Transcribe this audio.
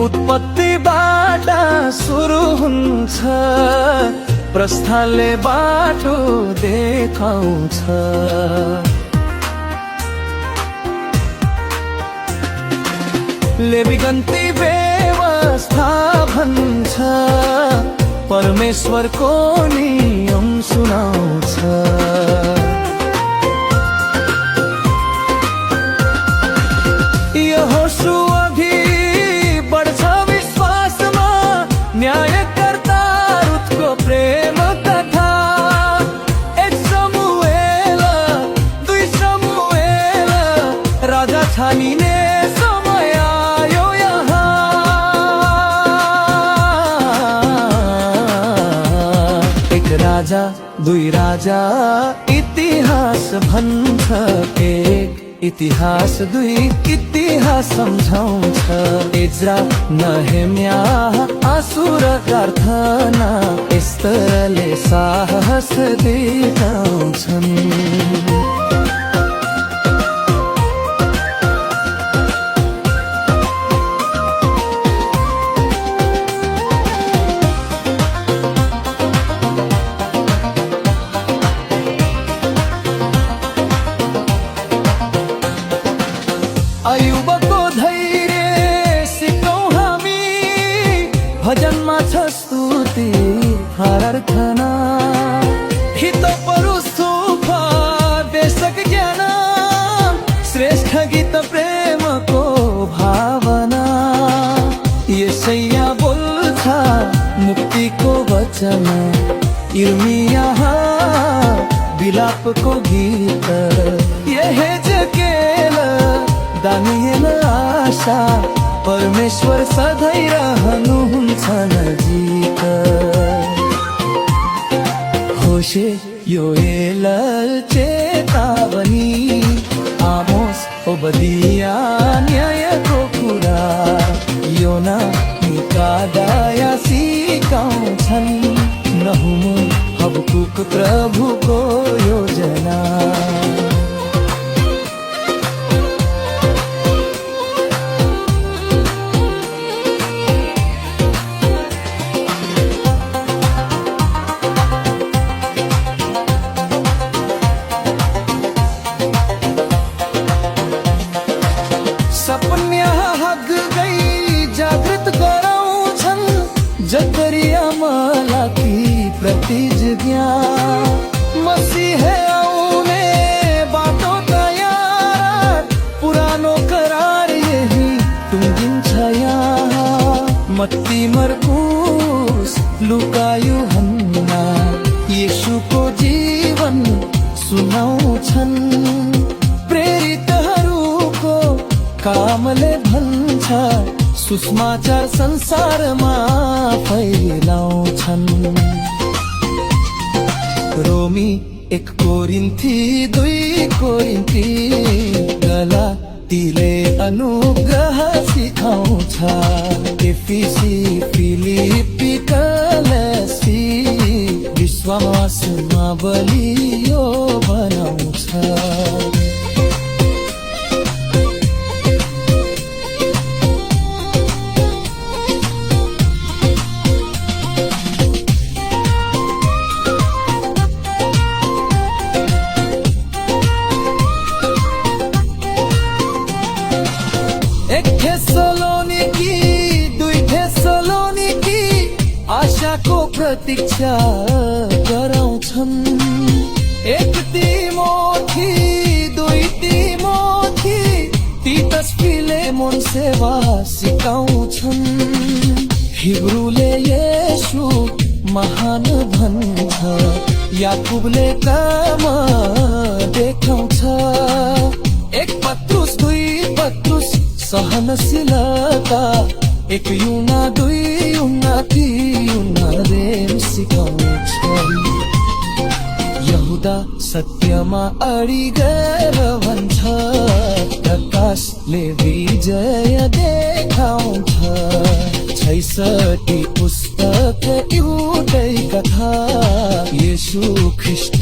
उत्पत्तिबाट सुरु हुन्छ, प्रस्थानले बाटो देखाउँछ। लेवीगन्ती व्यवस्था भन्छ, परमेश्वरको नियम सुनाउँछ। यहोशुवा अघि बढ्छ विश्वासमा, न्यायकर्ता रुथको प्रेम कथा। 1 समुएल 2 समुएल, राजा छानिने समय आयो यहाँ। एक राजा 2 राजा इतिहास भन्छ, एक इतिहास 2 इतिहास सम्झाउँछ। इज्रा नहेम्याह आँसु र प्रार्थना, एस्तरले साहस देखाउँछन्। अयुबको धैर्य सिकौँ हामी, भजनमा छ स्तुति प्रार्थना। हित परुस्तुफा बेसक ज्ञान, श्रेष्ठ गीत प्रेमको भावना। यसैया बोल्छ मुक्तिको वचन, इर्मियाह विलापको गीत। यहेजकेल दानिएल आशा, परमेश्वर सधैँ रहनुहुन्छ नजिक। होशे योएल चेतावनी, आमोस ओबदिया न्यायको कुरा। योना मिकाया सिकाउँछन्, नहुम हबकुक प्रभुको योजना। सपन्या हग गई जागृत गराउँछन्, जकरिया मलाकी प्रतिज्ञा। मसीह आउने बाटो तयार, पुरानो करार यही टुङ्गिन्छ यहाँ। मत्ती मर्कुस लुका यूहन्ना, येशूको जीवन सुनाउँछन्। प्रेरितहरूको कामले भन्छ, सुसमाचार संसारमा फैलाउँछन्। रोमी 1 कोरिन्थी 2 कोरिन्थी, गलातीले अनुग्रह सिकाउँछ। एफिसी फिलिप्पी कलसी, विश्वासमा बलियो बनाउँछ। थेसलोनिकी 2 थेसलोनिकी, आशाको प्रतीक्षा गराउँछन्। 1 तिमोथी 2 तिमोथी, तीतस फिलेमोन सेवा सिकाउँछन्। हिब्रूले येशू महान भन्छ, याकुबले काम देखाउँछ। 1 पत्रुस 2 पत्रुस सहनशीलता, 1 युना 2 युना 3 युना प्रेम सिकाउँछ। यहुदा सत्यमा अडिगएर भन्छ, प्रकाशले विजय देखाउँछ। 66 पुस्तक एउटै कथा, येशू ख्रीष्ट